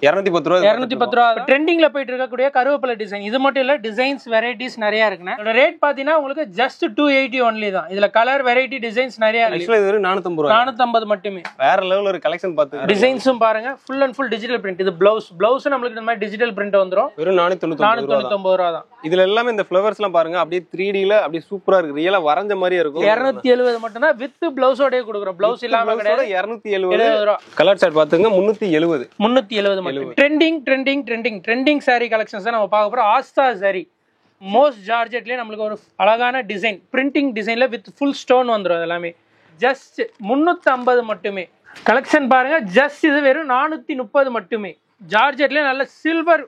210 ரூபாய் 210 ரூபா ட்ரெண்டிங்ல போயிட்டு இருக்கக்கூடிய கருவேப்பிலை டிசைன். இது மட்டும் இல்ல, டிசைன்ஸ் வெரைட்டிஸ் நிறைய இருக்குண்ணே. இதோட ரேட் பாத்தீங்கன்னா உங்களுக்கு ஜஸ்ட் 280 ஒன்லி தான். இதுல கலர் வெரைட்டி டிசைன்ஸ் நிறைய இருக்கு. ஆக்சுவலா இது வெறும் 450 ரூபாய். 450 மட்டுமே. வேற லெவல்ல ஒரு கலெக்ஷன் பாத்து. டிசைன்ஸும் பாருங்க, full and full digital print. இது பிளவுஸ் நமக்கு இந்த மாதிரி டிஜிட்டல் பிரிண்ட் வந்துரும். வெறும் 499 ரூபா தான். இதுல எல்லாமே இந்த ஃப்ளவர்ஸ்லாம் பாருங்க, அப்படியே 3D ல அப்படியே சூப்பரா இருக்கு. ரியலா வரைஞ்ச மாதிரியே இருக்கும். 270 மட்டும் தான் வித் பிளவுஸோட கொடுக்குறோம். பிளவுஸ் இல்லாம கிடையாது. 270 ரூபாய். கலர் சார்ட் பாத்துங்க 370 மட்டும். ட்ரெண்டிங் saree கலெக்ஷன்ஸ் தான் நம்ம பார்க்க போறோம். ஆஸ்தா saree மோஸ்ட் ஜார்ஜெட்லயே நமக்கு ஒரு அழகான டிசைன், பிரிண்டிங் டிசைன்ல வித் ஃபுல் ஸ்டோன் வந்துரும். எல்லாமே ஜஸ்ட் 350 மட்டுமே. கலெக்ஷன் பாருங்க, ஜஸ்ட் இது வெறும் 430 மட்டுமே. ஜார்ஜெட்லயே நல்ல சில்வர்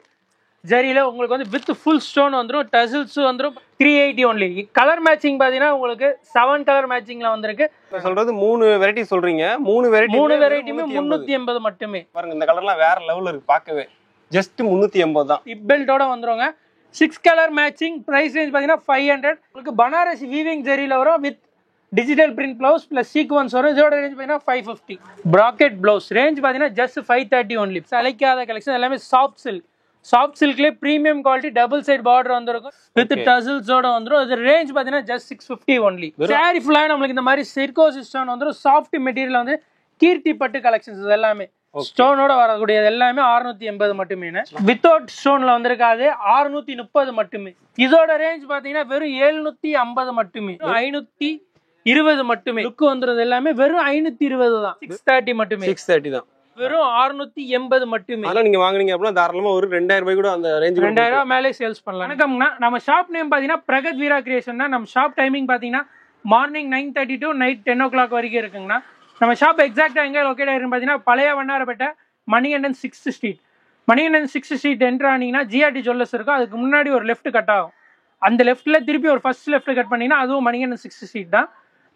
ஜரியில உங்களுக்கு வந்து வித் ஃபுல் ஸ்டோன் வந்துரும். டசில்ஸ் வந்துரும். 380 ஒன்லி. கலர் மேட்சிங் பாத்தீங்கன்னா உங்களுக்கு 7 கலர் மேட்சிங்ல வந்திருக்கு. சொல்றது 3 வெரைட்டி சொல்றீங்க. 3 வெரைட்டியுமே 380 மட்டுமே. பாருங்க, இந்த கலர்லாம் வேற லெவல்ல இருக்கு பார்க்கவே. ஜஸ்ட் 380 தான். ஹிப் பெல்ட்டோட வந்துருங்க. 6 கலர் மேட்சிங். பிரைஸ் ரேஞ்ச் பாத்தீங்கன்னா 500. உங்களுக்கு பனாரசி வீவிங் ஜரியில வரும் with digital print blouse plus sequins வரும். இதோட ரேஞ்ச் பாத்தீங்கன்னா 550. பிராக்கெட் பிளவுஸ் ரேஞ்ச் பாத்தீங்கன்னா ஜஸ்ட் 530 ஒன்லி. அழைக்காத கலெக்ஷன் எல்லாமே சாஃப்ட் சில்க். சாஃப்ட் சில்க்லயே premium quality double side border வந்திருக்கும் வித் டசில்ஸோட வந்துரும். இது ரேஞ்ச் பாத்தீங்கன்னா ஜஸ்ட் 650 ஒன்லி. சாரி ஃபுல்லா நம்மளுக்கு இந்த மாதிரி சிர்கோ ஸ்டோன் வந்துரும். சாஃப்ட் மெட்டீரியல் வந்து கீர்த்தி பட்டு கலெக்ஷன்ஸ். இது எல்லாமே ஸ்டோனோட வரக்கூடிய எல்லாமே 680 மட்டுமே. வித்தவுட் ஸ்டோன்ல வந்திருக்காது 630 மட்டுமே. இதோட ரேஞ்ச் பாத்தீங்கன்னா வெறும் 750 மட்டுமே. 520 மட்டுமே. லுக் வந்துறது எல்லாமே வெறும் 520 தான். 630 மட்டுமே. 630 தான். வெறும் 680 மட்டுமே. அதனால நீங்க வாங்குனீங்க அப்படின்னா தாராளமா ஒரு 2000 ரூபாய் கூட அந்த ரேஞ்ச் 2000 ரூபாய் மேலே சேல்ஸ் பண்ணலாம். வணக்கம்னா, நம்ம ஷாப் நேம் பாத்தீங்கன்னா பிரகத் வீரா கிரியேஷன் தான். நம்ம ஷாப் டைமிங் பாத்தீங்கன்னா மார்னிங் 9:30 to நைட் 10 o'clock வரைக்கும் இருக்குங்கண்ணா. நம்ம ஷாப் எக்ஸாக்டா எங்க லொகேட் ஆயிருக்கு பாத்தீங்கன்னா பழைய Vannarapettai Manikandan 6th street. Manikandan 6th street என்ட்ரு ஆனீங்கன்னா ஜிஆர்டி ஜுவல்லர்ஸ் இருக்கும். அதுக்கு முன்னாடி ஒரு லெஃப்ட் கட் ஆகும். அந்த லெஃப்ட்ல திருப்பி ஒரு ஃபர்ஸ்ட் லெஃப்ட் கட் பண்ணீங்கன்னா அதுவும் மணிகண்டன் 6th ஸ்ட்ரீட் தான்.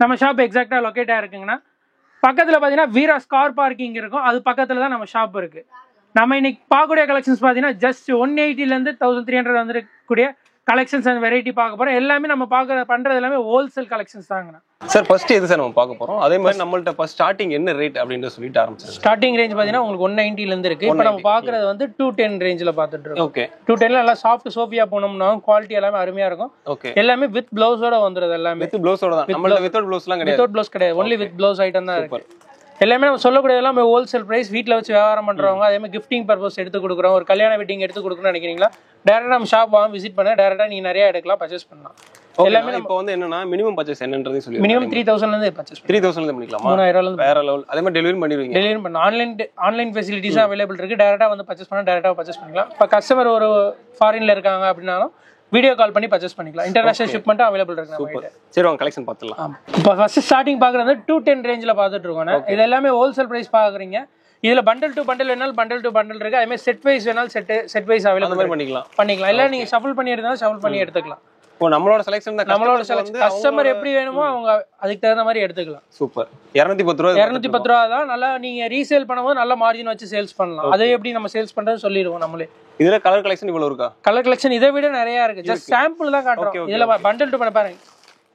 நம்ம ஷாப் எக்ஸாக்டா லொகேட் ஆயிருக்குங்கண்ணா. பக்கத்துல பாத்தீங்கன்னா வீராஸ் கார் பார்க்கிங் இருக்கும். அது பக்கத்துல தான் நம்ம ஷாப் இருக்கு. நம்ம இன்னைக்கு பார்க்கக்கூடிய கலெக்ஷன்ஸ் பாத்தீங்கன்னா ஜஸ்ட் 180 இருந்து 1300 வந்துருக்கூடிய கலெக்ஷன்ஸ் அண்ட் வெரைட்டி பார்க்க போறோம். எல்லாமே நம்ம பண்றது எல்லாமே ஹோல்சேல் கலெக்ஷன்ஸ் தாங்கண்ணா. சார் ஃபர்ஸ்ட் எது சார் நம்ம பார்க்க போறோம்? அதே மாதிரி நம்மள்ட்ட ஃபர்ஸ்ட் ஸ்டார்டிங் என்ன ரேட் அப்படினு சொல்லிட்டு ஆரம்பிச்சோம். ஸ்டார்டிங் ரேஞ்ச் பாத்தீங்கன்னா உங்களுக்கு 190 ல இருந்து இருக்கு. இப்போ நம்ம பார்க்கறது வந்து 210 ரேஞ்ச்ல பார்த்துட்டு இருக்கோம். ஓகே. 210 ல நல்லா சாஃப்ட் சோஃபியா போனோம்னா குவாலிட்டி எல்லாமே அருமையா இருக்கும். ஓகே. எல்லாமே வித் ப்ளவுஸோட வந்துருது. எல்லாமே வித் ப்ளவுஸோட தான். நம்மள்ட்ட வித்அவுட் ப்ளவுஸ்லாம் கிடையாது. வித்அவுட் ப்ளவுஸ் கிடையாது. ஒன்லி வித் ப்ளவுஸ் ஐட்டம் தான் இருக்கு. எல்லாமே நம்ம சொல்லக்கூடியதெல்லாம் ஹோல்சேல் பிரைஸ். வீட்டில் வச்சு வியாபாரம் பண்றவங்க அதே மாதிரி கிஃப்டிங் பர்பஸ் எடுத்து கொடுக்குறோம். ஒரு கல்யாண வெட்டிங் எடுத்து கொடுக்கணும்னு நினைக்கிறீங்களா, டேரக்டா நம்ம ஷாப் வாங்க விசிட் பண்ண டேரக்டா நீங்க நிறைய எடுக்கலாம், பர்ச்சேஸ் பண்ணலாம். எல்லாமே இப்போ வந்து என்னன்னா மினிமம் பர்ச்சேஸ் என்னன்றதை சொல்லி மினிமம் 3000 ல இருந்து பர்ச்சேஸ் 3000 ல இருந்து பண்ணிக்கலாம். 3000 ல இருந்து வேற லெவல். அதே மாதிரி டெலிவரி பண்ணிடுவீங்க. டெலிவரி பண்ண ஆன்லைன் ஃபெசிலிட்டிஸ் அவைலபிள் இருக்கு. டேரக்டா வந்து பர்ச்சேஸ் பண்ணா டேரக்டா பர்ச்சேஸ் பண்ணிக்கலாம். இப்போ கஸ்டமர் ஒரு ஃபாரின்ல இருக்காங்க அப்படின்னாலும் வீடியோ கால் பண்ணி பர்ச்சேஸ் பண்ணிக்கலாம். இன்டர்நேஷனல் ஷிப்மெண்ட் அவைலபிள் இருக்கு நம்ம கிட்ட. சரி, வாங்க கலெக்ஷன் பார்த்துடலாம். இப்போ ஃபர்ஸ்ட் ஸ்டார்டிங் பார்க்கறது 210 ரேஞ்சில பார்த்துட்டு இருக்கோம். இது எல்லாமே ஹோல்சேல் பிரைஸ் பார்க்குறீங்க. இதுல பண்டல் டு பண்டல் வேணாலும் பண்டல் டு பண்டல் இருக்கு. அதே மாதிரி செட் வைஸ் வேணாலும் செட் வைஸ் அவைலபிள் பண்ணிக்கலாம். இல்ல நீங்க ஷஃபிள் பண்ணி எடுத்தாலும் ஷஃபிள் பண்ணி எடுத்துக்கலாம். ஓ, நம்மளோட செலக்ஷன் தான். நம்மளோட செலக்ஷன் கஸ்டமர் எப்படி வேணுமோ அவங்க அதுக்கு தகுந்த மாதிரி எடுத்துக்கலாம். சூப்பர். 210 ரூபாய். 210 ரூபாய் தான். நல்லா நீங்க ரீசேல் பண்ணும்போது நல்ல மார்ஜின் வச்சு சேல்ஸ் பண்ணலாம். அதை எப்படி நம்ம சேல்ஸ் பண்றது சொல்லிடுவோம் நம்மளே. இதுல கலர் கலெக்ஷன் இவ்வளவு இருக்கா? கலர் கலெக்ஷன் இதை விட நிறைய இருக்கு. ஜஸ்ட் சாம்பிள் தான் காட்டுறோம். இதுல பண்டல் டு பண்ண பாருங்க.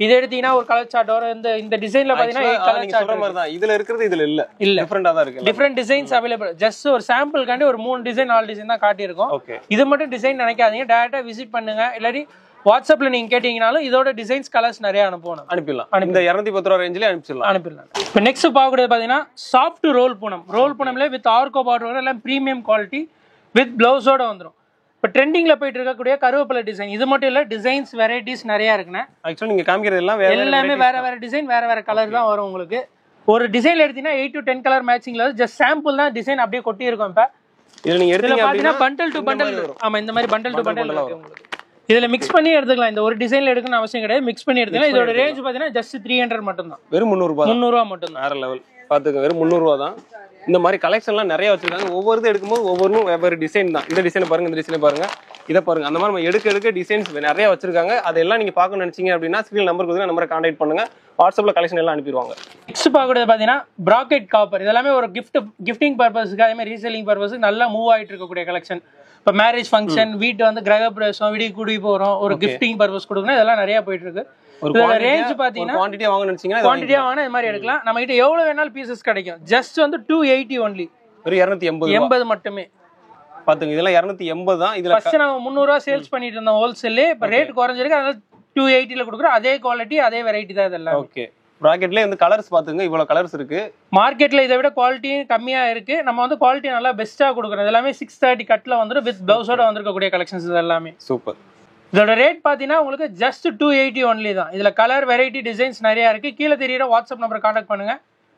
இது எடுத்தீங்கன்னா ஒரு கலர் சார்ட் வரும். இந்த டிசைன்ல பாத்தீங்கன்னா கலர் சார்ட் மாதிரி தான். இதுல இருக்குது இதுல இல்ல. டிஃபரண்டா தான் இருக்கு. Different designs available. ஜஸ்ட் ஒரு சாம்பிள் காண்டி ஒரு 3 டிசைன் 4 டிசைன் தான் காட்டி இருக்கோம். இது மட்டும் டிசைன் நினைக்காதீங்க. டைரக்டா விசிட் பண்ணுங்க. இல்லாட்டி வாட்ஸ்அப்ல நீங்க கேட்டீங்கனாலும் இதோட டிசைன்ஸ் கலர்ஸ் நிறைய அனுப்பிடலாம். இந்த 210 ரூபாய் ரேஞ்சிலே அனுப்பிடலாம். இப்போ நெக்ஸ்ட் பார்க்கறது பாத்தீங்கன்னா சாஃப்ட் ரோல் பூனம். ரோல் பூனம்ல வித் ஆர்கோ பார்டர் எல்லாம் பிரீமியம் குவாலிட்டி வித் பிளவுஸோட வந்துரும். இப்போ ட்ரெண்டிங்ல போயிட்டு இருக்கக்கூடிய கருவேப்பிலை டிசைன். இது மட்டும் இல்ல, டிசைன்ஸ் வெரைட்டிஸ் நிறைய இருக்குண்ணே. ஆக்சுவலி நீங்க காமிக்கிறது எல்லாமே வேற டிசைன் வேற கலர் தான் வரும். உங்களுக்கு ஒரு டிசைன்ல எடுத்தீங்கன்னா 8 to 10 கலர் மேட்சிங்ல ஜஸ்ட் சாம்பிள் தான் டிசைன் அப்படியே கொட்டி இருக்கும். இப்போ இதுல நீங்க எடுத்தீங்க அப்படினா பண்டல் டு பண்டல். ஆமா, இந்த மாதிரி பண்டல் டு பண்டல் இருக்கு உங்களுக்கு. இதுல மிக்ஸ் பண்ணி எடுத்துக்கலாம். இந்த ஒரு டிசைன்ல எடுக்கணும் அவசியம் கிடையாது. மிக்ஸ் பண்ணி எடுத்துக்கலாம். இதோட ரேஞ்ச் பாத்தீங்கன்னா ஜஸ்ட் 300 மட்டும் தான். வெறும் 300 ரூபாய் மட்டும் தான். வேற லெவல். பாத்துங்க, வெறும் 300 ரூபாய் தான். இந்த மாதிரி கலெக்ஷன்லாம் நிறைய வச்சிருக்காங்க. ஒவ்வொரு எடுக்கும்போது ஒவ்வொன்றும் வெவ்வேறு டிசைன் தான். இந்த டிசைனை பாருங்க, இந்த டிசைனை பாருங்க, இதை பாருங்க. அந்த மாதிரி நம்ம எடுக்க டிசைன்ஸ் நிறைய வச்சிருக்காங்க. அதெல்லாம் நீங்க பார்க்கணும்னு நினைச்சீங்க அப்படின்னா ஸ்கிரீன் நம்பருக்கு வந்து நம்பரை கான்டாக்ட் பண்ணுங்க. வாட்ஸ்அப்ல கலெக்ஷன் எல்லாம் அனுப்பிடுவாங்க. நெக்ஸ்ட் பார்க்கறது பாத்தீங்கன்னா பிராக்கெட் காப்பர். இதெல்லாமே ஒரு கிஃப்டிங் பர்பஸ்க்கு அதே மாதிரி ரீசெல்லிங் பர்பஸ்க்கு நல்லா மூவ் ஆயிட்டு இருக்கக்கூடிய கலெக்ஷன். இப்போ மேரேஜ் ஃபங்க்ஷன், வீட்டு வந்து கிரக பிரவேசம், வீடு கூடி போறோம், ஒரு கிஃப்டிங் பர்பஸ் கொடுக்கணும். இதெல்லாம் நிறைய போயிட்டு இருக்கு. இதோட ரேஞ்ச் பாத்தீங்கன்னா குவாண்டிட்டியா வாங்க நினைச்சீங்கன்னா குவாண்டிட்டியா வாங்க இந்த மாதிரி எடுக்கலாம். நம்ம கிட்ட எவ்வளவு வேணாலும் பீசஸ் கிடைக்கும். ஜஸ்ட் வந்து 280 ஒன்லி. ஒரு 280 மட்டுமே. பாத்துங்க இதெல்லாம் 280 தான். இதுல ஃபர்ஸ்ட் நாங்க 300 ரூபாய் சேல்ஸ் பண்ணிட்டு இருந்தோம் ஹோல்சேல்ல. இப்ப ரேட் குறைஞ்சிருக்கு, அதனால 280 ல கொடுக்குறோம். அதே குவாலிட்டி அதே வெரைட்டி தான் இதெல்லாம். ஓகே. பிராக்கெட்லயே வந்து கலர்ஸ் பாத்துங்க, இவ்வளவு கலர்ஸ் இருக்கு. மார்க்கெட்ல இதை விட குவாலிட்டி கம்மியா இருக்கு. நம்ம வந்து குவாலிட்டி நல்லா பெஸ்டா கொடுக்குறோம். எல்லாமே 630 கட்ல வந்துரும் வித் பிளவுஸோட வந்திருக்கக்கூடிய கலெக்ஷன்ஸ் இது எல்லாமே. சூப்பர். இதோட ரேட் பாத்தீங்கன்னா உங்களுக்கு ஜஸ்ட் 280 ஒன்லி தான். இதுல கலர் வெரைட்டி டிசைன்ஸ் நிறைய இருக்கு. கீழே தெரியுற வாட்ஸ்அப் நம்பர் கான்டாக்ட் பண்ணுங்க.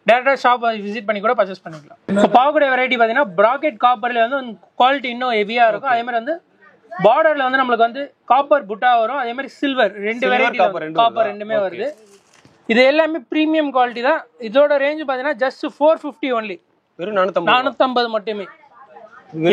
டேரக்டா ஷாப் விசிட் பண்ணி கூட பர்ச்சேஸ் பண்ணிக்கலாம். இப்போ பார்க்கக்கூடிய வெரைட்டி பாத்தீங்கன்னா பிராக்கெட் காப்பர்ல வந்து குவாலிட்டி இன்னும் ஹெவியா இருக்கும். அதே மாதிரி வந்து பார்டர்ல வந்து நம்மளுக்கு வந்து காப்பர் புட்டா வரும். அதே மாதிரி சில்வர் ரெண்டு வெரைட்டி காப்பர் ரெண்டுமே வருது. இது எல்லாமே பிரீமியம் குவாலிட்டி தான். இதோட ரேஞ்ச் பாத்தீங்கன்னா ஜஸ்ட் 450 ஒன்லி. வெறும் 450 மட்டுமே.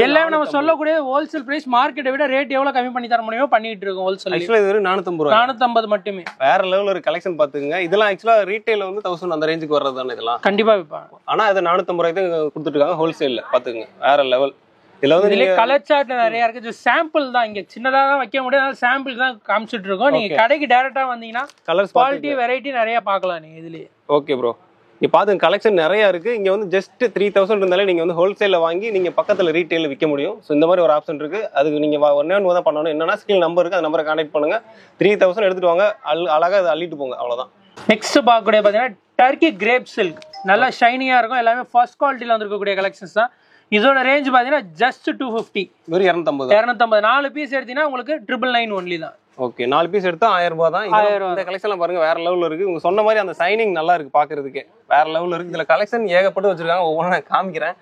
எல்லாமே நம்ம சொல்லக்கூடிய ஹோல்சேல் பிரைஸ். மார்க்கெட்டை விட ரேட் எவ்வளவு கம்மி பண்ணி தர முடியுமோ பண்ணிட்டு இருக்கோம் ஹோல்சேல். ஆக்சுவலா இது வெறும் 450 ரூபாய். 450 மட்டுமே. வேற லெவல்ல ஒரு கலெக்ஷன் பாத்துங்க. இதெல்லாம் ஆக்சுவலா ரீட்டைல வந்து 1000 அந்த ரேஞ்சுக்கு வர்றது தானே இதெல்லாம். கண்டிப்பா விப்பாங்க. ஆனா இது 450 ரூபாய்க்கு தான் கொடுத்துட்டு இருக்காங்க ஹோல்சேல்ல. பாத்துங்க வேற லெவல். இதுல வந்து கலர் சார்ட் நிறைய இருக்கு. சாம்பிள் தான், இங்க சின்னதா தான் வைக்க முடியாது, சாம்பிள் தான் காமிச்சிட்டு இருக்கோம். நீங்க கடைக்கு டைரக்டா வந்தீங்கன்னா கலர்ஸ் குவாலிட்டி வெரைட்டி நிறைய பார்க்கலாம் நீங்க இதுலயே. Okay bro. இங்க பாத்துங்க கலெக்ஷன் நிறைய இருக்கு. இங்க வந்து ஜஸ்ட் 3000 இருந்தாலே நீங்க வந்து ஹோல்சேல்ல வாங்கி நீங்க பக்கத்துல ரீட்டைல்ல விற்க முடியும். ஸோ இந்த மாதிரி ஒரு ஆப்ஷன் இருக்கு. அதுக்கு நீங்க ஒன்னே ஒன்று தான் பண்ணணும். என்னன்னா ஸ்கிரீன் நம்பர் இருக்கு, அந்த நம்பரை கான்டாக்ட் பண்ணுங்க. 3000 எடுத்துட்டு வாங்க, அழகா அதை அள்ளிட்டு போங்க, அவ்வளவுதான். நெக்ஸ்ட் பார்க்கக்கூடிய பாத்தீங்கன்னா டர்க்கி கிரேப் சில்க். நல்லா ஷைனியா இருக்கும். எல்லாமே ஃபர்ஸ்ட் குவாலிட்டில வந்திருக்கக்கூடிய கலெக்ஷன்ஸ் தான். இதோட ரேஞ்ச் பாத்தீங்கன்னா ஜஸ்ட் 250. வெறும் 250. 250 4 பீஸ் எடுத்தீங்கன்னா உங்களுக்கு 999 ஒன்லி தான். ஓகே. 4 பீஸ் எடுத்தா 1000 ரூபாய் தான். இந்த கலெக்ஷன்லாம் பாருங்க வேற லெவல்ல இருக்கு. உங்க சொன்ன மாதிரி அந்த சைனிங் நல்லா இருக்கு பாக்குறதுக்கு. வேற லெவல்ல இருக்கு. இதுல கலெக்ஷன் ஏகப்பட்டு வச்சிருக்காங்க. ஒவ்வொன்றா காமிக்கிறேன்.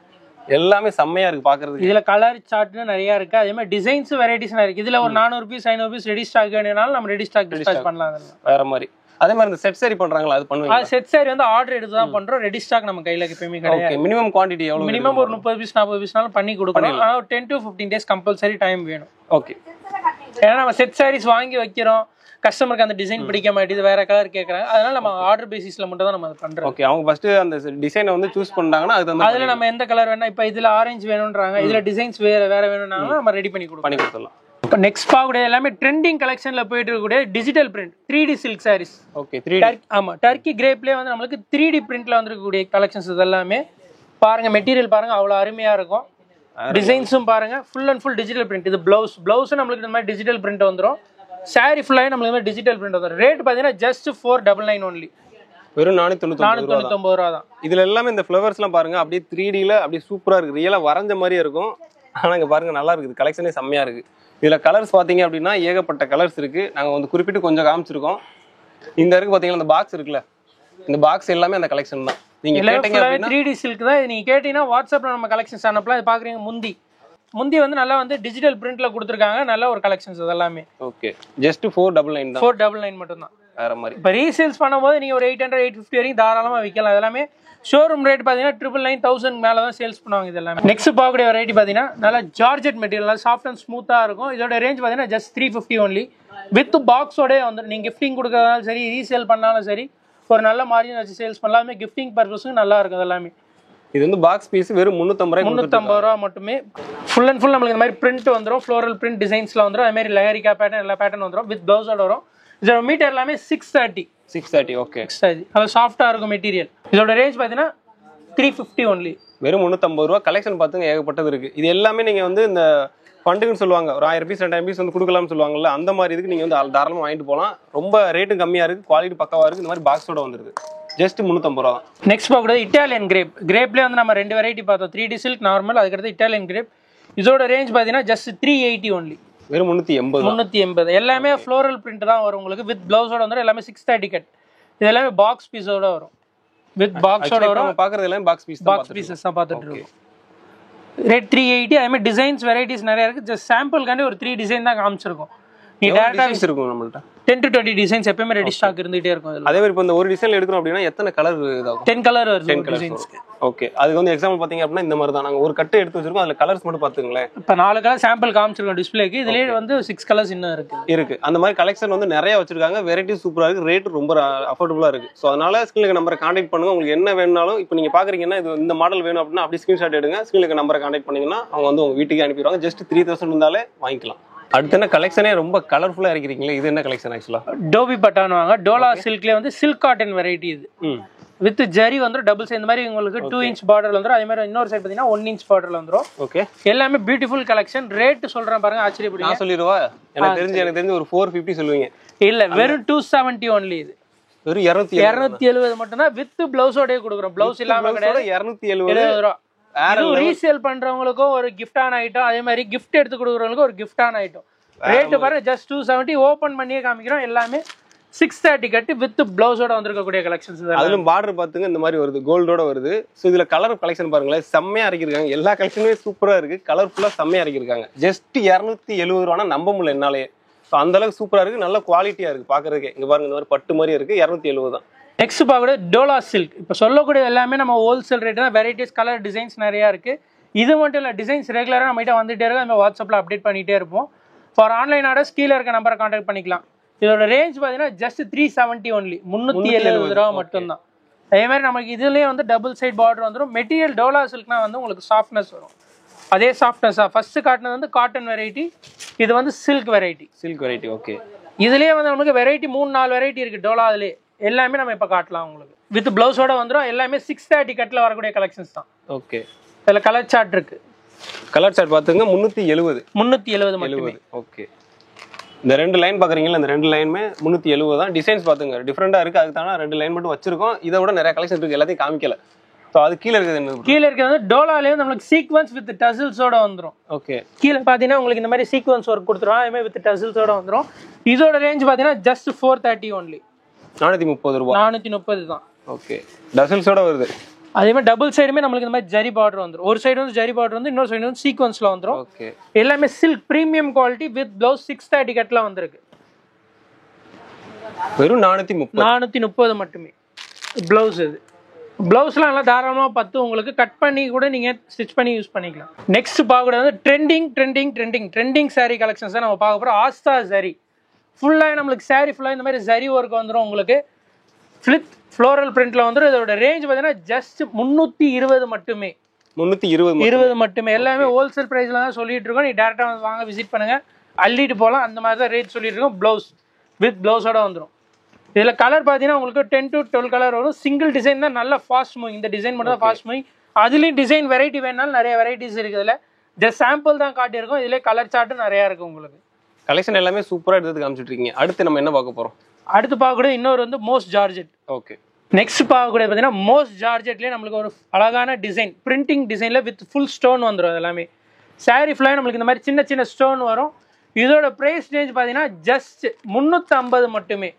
எல்லாமே செம்மையா இருக்கு பாக்குறதுக்கு. இதுல கலர் சார்ட்னு நிறைய இருக்கு. அதே மாதிரி டிசைன்ஸ் வெரைட்டிஸ் இருக்கு. இதுல ஒரு 400 பீஸ் 500 பீஸ் ரெடி ஸ்டாக் வேணும்னாலும் நம்ம ரெடி ஸ்டாக் டிஸ்பேச் பண்ணலாம். வேற மாதிரி அதே மாதிரி இந்த செட் சாரி பண்றாங்களா, அது பண்ணுவீங்க? செட் சாரி வந்து ஆர்டர் எடுத்து தான் பண்றோம். ரெடி ஸ்டாக் நம்ம கையில எப்பவுமே கிடையாது. ஓகே. மினிமம் குவாண்டிட்டி எவ்வளவு? மினிமம் ஒரு 30 பீஸ் 40 பீஸ்னாலும் பண்ணி கொடுக்கறோம். ஆனா 10 to 15 டேஸ் கம்பல்சரி டைம் வேணும். ஓகே. ஏன்னா நம்ம செட் சாரீஸ் வாங்கி வைக்கிறோம், கஸ்டமருக்கு அந்த டிசைன் பிடிக்க மாட்டேது, வேற கலர் கேக்குறாங்க. அதனால நம்ம ஆர்டர் பேசிஸ்ல மட்டும் தான் நம்ம அது பண்றோம். ஓகே. அவங்க ஃபர்ஸ்ட் அந்த டிசைனை வந்து சூஸ் பண்ணாங்கன்னா அதுல நம்ம எந்த கலர் வேணா, இப்ப இதுல ஆரஞ்சு வேணும்ன்றாங்க, இதுல டிசைன்ஸ் வேற வேணும்னாலும் நம்ம ரெடி பண்ணி கொடுத்துடலாம். இப்போ நெக்ஸ்ட் பார்க்கக்கூடிய எல்லாமே ட்ரெண்டிங் கலெக்ஷன்ல போயிட்டு இருக்கக்கூடிய digital print 3D silk saris. Okay. 3D. ஆமா, டர்க்கி கிரேப்லயே வந்து நம்மளுக்கு 3D பிரிண்ட்ல வந்திருக்கக்கூடிய கலெக்ஷன்ஸ் இதெல்லாமே பாருங்க. மெட்டீரியல் பாருங்க, அவ்வளவு அருமையா இருக்கும். டிசைன்ஸும் பாருங்க, full and full digital print. இது பிளவுஸ் நம்மளுக்கு இந்த மாதிரி டிஜிட்டல் பிரிண்ட் வந்துரும். சாரி ஃபுல்லாவே நம்மளுக்கு இந்த மாதிரி டிஜிட்டல் பிரிண்ட் வந்துரும். ரேட் பாத்தீங்கன்னா ஜஸ்ட் 499 ஒன்லி. வெறும் 499 ரூபா தான். இதுல எல்லாமே இந்த ஃப்ளவர்ஸ்லாம் பாருங்க, அப்படியே 3D ல அப்படியே சூப்பரா இருக்கு. ரியலா வரைஞ்ச மாதிரியே இருக்கும். ஆனா இங்க பாருங்க நல்லா இருக்குது. கலெக்ஷனே செம்மையா இருக்கு. இதுல கலர்ஸ் பாத்தீங்க அப்படின்னா ஏகப்பட்ட கலர்ஸ் இருக்கு. நாங்க வந்து குறிப்பிட்டு கொஞ்சம் காமிச்சிருக்கோம். இந்த இருக்கு பாத்தீங்கன்னா இந்த பாக்ஸ் இருக்குல்ல, இந்த பாக்ஸ் எல்லாமே அந்த கலெக்ஷன் தான். நீங்க கேட்டீங்க அப்படினா 3D சில்க் தான். நீங்க கேட்டீங்கன்னா வாட்ஸ்அப்ல நம்ம கலெக்ஷன்ஸ் அனுப்பலாம். இது பாக்குறீங்க முந்தி வந்து நல்லா வந்து டிஜிட்டல் பிரிண்ட்ல கொடுத்துருக்காங்க. நல்ல ஒரு கலெக்ஷன்ஸ் இதெல்லாமே. ஓகே. ஜஸ்ட் 499 தான். 499 மட்டும் தான். வேற மாதிரி. இப்போ ரீசேல்ஸ் பண்ணும்போது நீங்க ஒரு 800 850 வரைக்கும் தாராளமா விற்கலாம். இதெல்லாமே ஷோரூம் ரேட் பாத்தீங்கன்னா 999,000 மேல தான் சேல்ஸ் பண்ணுவாங்க இது எல்லாமே. நெக்ஸ்ட் பார்க்கக்கூடிய வெரைட்டி பாத்தீங்கன்னா நல்லா ஜார்ஜெட் மெட்டீரியல், சாஃப்ட் அண்ட் ஸ்மூத்தா இருக்கும். இதோட ரேஞ்ச் பாத்தீங்கன்னா ஜஸ்ட் 350 ஒன்லி. வித் பாக்ஸோட வந்து நீங்க கிஃப்டிங் கொடுக்கறதாலும் சரி, ரீசேல் பண்ணாலும் சரி, ஒரு நல்ல மார்ஜின் வச்சு சேல்ஸ் பண்ணலாமே. கிஃப்டிங் பர்பஸ்க்கு நல்லா இருக்கும் எல்லாமே. இது வந்து பாக்ஸ் பீஸ் வெறும் 350 ரூபா மட்டுமே. ஃபுல் அண்ட் ஃபுல் நம்மளுக்கு இந்த மாதிரி பிரிண்ட் வந்துரும். ஃப்ளோரல் பிரிண்ட் டிசைன்ஸ்ல வந்துரும். அதே மாதிரி லஹரிகா பேட்டர்ன் எல்லா பேட்டர்ன் வந்துரும். வித் பிளவுஸோட வரும். இதோட மீட்டர் எல்லாமே 630. ஓகே. அது சாஃப்டா இருக்கும் மெட்டீரியல். இதோட ரேஞ்ச் பாத்தீங்கன்னா 350 ஒன்லி. வெறும் 350 ரூபா. கலெக்ஷன் பாத்துங்க ஏகப்பட்டது இருக்கு. இது எல்லாமே நீங்க வந்து இந்த ஃபண்டுன்னு சொல்லுவாங்க, ஒரு 1000 பீஸ் 2000 பீஸ் வந்து கொடுக்கலாம்னு சொல்லுவாங்கல்ல, அந்த மாதிரி இதுக்கு நீங்க வந்து தாராளமா வாங்கிட்டு போகலாம். ரொம்ப ரேட்டும் கம்மியா இருக்கு, குவாலிட்டி பக்காவா இருக்கு. இந்த மாதிரி பாக்ஸோட வந்துருது. ஜஸ்ட் 350 ரூபா தான். நெக்ஸ்ட் பார்க்கறது இட்டாலியன் கிரேப்லேயே வந்து நம்ம 2 வெரைட்டி பார்த்தோம். 3D சில்க் நார்மல், அதுக்கடுத்து இட்டாலியன் கிரேப். இதோட ரேஞ்ச் பார்த்தீங்கன்னா ஜஸ்ட் 380 ஒன்லி. வெறும் 380. எல்லாமே ஃப்ளோரல் பிரிண்ட் தான் வரும் உங்களுக்கு. வித் பிளவுஸோட வந்துடும். எல்லாமே 630 கட். இது எல்லாமே பாக்ஸ் பீஸோட வரும். வித் பாக்ஸோட வரும். பாக்குறது எல்லாமே பாக்ஸ் பீசஸ் தான் பார்த்துட்டு இருக்கோம். ரேட் 380. அதே மாதிரி டிசைன்ஸ் வெரைட்டிஸ் நிறைய இருக்கு. ஜஸ்ட் சாம்பிள்காண்டி ஒரு 3 டிசைன் தான் காமிச்சிருக்கோம். நீ டைரக்டா இருக்கும் நம்மள்ட்ட 10 to 20 டிசைன்ஸ் எப்பவுமே ரெடி ஸ்டாக் இருந்துட்டே இருக்கும். அதே மாதிரி இப்போ இந்த ஒரு டிசைன்ல எடுக்கணும் அப்படின்னா எத்தனை கலர் இதாகும்? 10 கலர் வருது டிசைன்ஸ்க்கு. ஓகே. அதுக்கு வந்து எக்ஸாம்பிள் பாத்தீங்க அப்படின்னா இந்த மாதிரி தான் நாங்க ஒரு கட்டு எடுத்து வச்சிருக்கோம். அதுல கலர்ஸ் மட்டும் பாத்துங்களேன். இப்போ 4 கலர் சாம்பிள் காமிச்சிருக்கோம் டிஸ்ப்ளேக்கு. இதுலயே வந்து 6 கலர்ஸ் இன்னும் இருக்கு. அந்த மாதிரி கலெக்ஷன் வந்து நிறைய வச்சிருக்காங்க. வெரைட்டி சூப்பரா இருக்கு. ரேட் ரொம்ப அஃபோர்டபுளா இருக்கு. ஸோ அதனால ஸ்கிரீனுக்கு நம்பரை கான்டாக்ட் பண்ணுங்க. உங்களுக்கு என்ன வேணும்னாலும் இப்போ நீங்க பாக்குறீங்கன்னா இது இந்த மாடல் வேணும் அப்படின்னா அப்படி ஸ்கிரீன்ஷாட் எடுங்க. ஸ்கிரீனுக்கு நம்பரை கான்டாக்ட் பண்ணீங்கன்னா அவங்க வந்து உங்க வீட்டுக்கு அனுப்பிடுவாங்க. ஜஸ்ட் 3000 இருந்தாலே வாங்கிக்கலாம். அடுத்து என்ன கலெக்ஷனே ரொம்ப கலர்ஃபுல்லா இருக்கிறீங்களே, இது என்ன கலெக்ஷன்? ஆக்சுவலா டோபி பட்டானுவாங்க. டோலா சில்க்ல வந்து சில்க் காட்டன் வெரைட்டி. இது வித் ஜரி வந்துரும் டபுள் சைடு. இந்த மாதிரி உங்களுக்கு 2 இன்ச் பார்டர்ல வந்துரும். அதே மாதிரி இன்னொரு சைடு பாத்தீங்கன்னா 1 இன்ச் பார்டர்ல வந்துரும். ஓகே, எல்லாமே பியூட்டிஃபுல் கலெக்ஷன். ரேட் சொல்றேன் பாருங்க, ஆச்சரியப்படுவீங்க. நான் சொல்லிடுவா, எனக்கு தெரிஞ்சு ஒரு 450 சொல்லுவீங்க. இல்ல, வெறும் 270 ஒன்லி. இது வெறும் 270 மட்டும் தான் வித் பிளவுஸோடயே கொடுக்குறோம். பிளவுஸ் இல்லாம கிடையாது. 270 ரூபா. ரீசேல் பண்றவங்களுக்கும் ஒரு கிஃப்டான ஐட்டம், அதே மாதிரி கிஃப்ட் எடுத்து கொடுக்குறவங்களுக்கும் ஒரு கிஃப்டான ஐட்டம். ரேட் பாருங்க, ஜஸ்ட் 270. ஓபன் பண்ணியே காமிக்கிறோம். எல்லாமே 630 கட்டி வித் பிளவுஸோட வந்திருக்கக்கூடிய கலெக்ஷன்ஸ். அதுலயும் பார்டர் பாத்துங்க இந்த மாதிரி வருது, கோல்டோட வருது. சோ இதுல கலர் கலெக்ஷன் பாருங்களேன், செம்மையா இறக்கிருக்காங்க. எல்லா கலெக்ஷனுமே சூப்பரா இருக்கு, கலர்ஃபுல்லா செம்மையா இறக்கிருக்காங்க. ஜஸ்ட் 270 ரூபானா நம்ப முடியல என்னாலே. ஸோ அந்த அளவுக்கு சூப்பரா இருக்கு, நல்ல குவாலிட்டியா இருக்கு பாக்குறதுக்கு. இங்க பாருங்க, இந்த மாதிரி பட்டு மாதிரி இருக்கு. 270 தான். நெக்ஸ்ட் பார்க்கக்கூடிய டோலா சில்க். இப்போ சொல்லக்கூடிய எல்லாமே நம்ம ஹோல்சேல் ரேட் தான். வெரைட்டிஸ், கலர், டிசைன்ஸ் நிறையா இருக்கு. இது மட்டும் இல்லை, டிசைன்ஸ் ரெகுலராக நம்ம கிட்ட வந்துட்டே இருக்கும். நம்ம வாட்ஸ்அப்பில் அப்டேட் பண்ணிட்டே இருப்போம். ஃபார் ஆன்லைன் ஆர்டர்ஸ் கீழே இருக்க நம்பரை கான்டாக்ட் பண்ணிக்கலாம். இதோட ரேஞ்ச் பார்த்தீங்கன்னா ஜஸ்ட் 370 ஒன்லி, 370 ரூபா மட்டும்தான். அதே மாதிரி நமக்கு இதுலேயே வந்து டபுள் சைட் பார்டர் வந்துடும். மெட்டீரியல் டோலா சில்க்னா வந்து உங்களுக்கு சாஃப்ட்னஸ் வரும். அதே சாஃப்ட்னஸா ஃபர்ஸ்ட் காட்டினது வந்து காட்டன் வெரைட்டி, இது வந்து silk variety. Silk variety. Okay, இதுலேயே வந்து நமக்கு வெரைட்டி 3-4 வெரைட்டி இருக்கு டோலா. அதுலேயே எல்லாமே நம்ம இப்போ காட்டலாம் உங்களுக்கு. வித் பிளவுஸோட வந்துடும். எல்லாமே 630 கட்டில் வரக்கூடிய கலெக்ஷன்ஸ் தான். ஓகே, இதில் கலர் சார்ட் இருக்கு. கலர் சார்ட் பார்த்துங்க 370 மட்டுமே. ஓகே, இந்த 2 லைன் பாக்குறீங்களா, இந்த 2 லைனுமே 370 தான். டிசைன்ஸ் பாத்துங்க டிஃப்ரெண்டா இருக்கு. அதுக்கு தானே 2 லைன் மட்டும் வச்சிருக்கோம். இதை விட நிறைய கலெக்ஷன் இருக்கு, எல்லாத்தையும் காமிக்கல. ஸோ அது கீழே இருக்குது என்ன? கீழே இருக்கிறது வந்து டோலாலேயே நம்மளுக்கு சீக்வன்ஸ் வித் டசில்ஸோட வந்துடும். ஓகே, கீழே பார்த்தீங்கன்னா உங்களுக்கு இந்த மாதிரி சீக்வன்ஸ் ஒர்க் கொடுத்துரும். அதே மாதிரி வித் டசில்ஸோட வந்துடும். இதோட ரேஞ்ச் பார்த்தீங்கன்னா ஜஸ்ட் 430 ஒன்லி, 430 ரூபா. 430 தான். ஓகே, டசில்ஸோட வருது. அதே மாதிரி டபுள் சைடுமே நம்மளுக்கு இந்த மாதிரி ஜரி பார்டர் வந்துடும். ஒரு சைடு வந்து ஜரி பார்டர் வந்து, இன்னொரு சைடு வந்து சீக்வன்ஸ்ல வந்துடும். ஓகே, எல்லாமே silk premium quality with blouse 630 கட்ல வந்திருக்கு. வெறும் 430 மட்டுமே பிளவுஸ். இது பிளவுஸ்லாம் நல்லா தாராளமாக 10 உங்களுக்கு கட் பண்ணி கூட நீங்கள் ஸ்டிச் பண்ணி யூஸ் பண்ணிக்கலாம். நெக்ஸ்ட் பார்க்கறது வந்து ட்ரெண்டிங் சாரீ கலெக்ஷன்ஸ் தான் நம்ம பார்க்க போகிறோம். ஆஸ்தா சாரீ ஃபுல்லாக நம்மளுக்கு சாரீ ஃபுல்லாக இந்த மாதிரி ஜரி ஒர்க் வந்துடும். உங்களுக்கு ஃப்ளோரல் பிரிண்ட்ல வந்துடும். இதோட ரேஞ்ச் பார்த்தீங்கன்னா ஜஸ்ட் 320 மட்டுமே. 320 மட்டுமே. எல்லாமே ஹோல்சேல் ப்ரைஸில் தான் சொல்லிட்டு இருக்கோம். நீ டேரெக்டாக வந்து வாங்க, விசிட் பண்ணுங்க, அள்ளிட்டு போகலாம். அந்த மாதிரி தான் ரேட் சொல்லிட்டு இருக்கோம். பிளவுஸ் வித் பிளவுஸோட வந்துடும். இதில் கலர் பார்த்தீங்கன்னா உங்களுக்கு 10 to 12 கலர் வரும். சிங்கிள் டிசைன் தான் நல்ல ஃபாஸ்ட் மூவிங். இந்த டிசைன் மட்டும் தான் ஃபாஸ்ட் மூவிங். அதுலேயும் டிசைன் வெரைட்டி வேணாலும் நிறைய வெரைட்டிஸ் இருக்குது. இதில் ஜஸ்ட் சாம்பிள் தான் காட்டியிருக்கோம். இதிலே கலர் சார்ட்டும் நிறையா இருக்குது உங்களுக்கு. கலெக்ஷன் எல்லாமே சூப்பராக எடுத்து காமிச்சிட்டு இருக்கீங்க. அடுத்து நம்ம என்ன பார்க்க போகிறோம்? அடுத்து பார்க்கக்கூடிய இன்னொரு வந்து மோஸ்ட் ஜார்ஜெட். ஓகே, நெக்ஸ்ட் பார்க்கக்கூடிய பார்த்தீங்கன்னா மோஸ்ட் ஜார்ஜெட்லேயே நம்மளுக்கு ஒரு அழகான டிசைன், பிரிண்டிங் டிசைனில் வித் ஃபுல் ஸ்டோன் வந்துடும். எல்லாமே சாரீ ஃபுல்லாக நம்மளுக்கு இந்த மாதிரி சின்ன சின்ன ஸ்டோன் வரும். இதோட ப்ரைஸ் ரேஞ்ச் பார்த்தீங்கன்னா ஜஸ்ட் 350 மட்டுமே.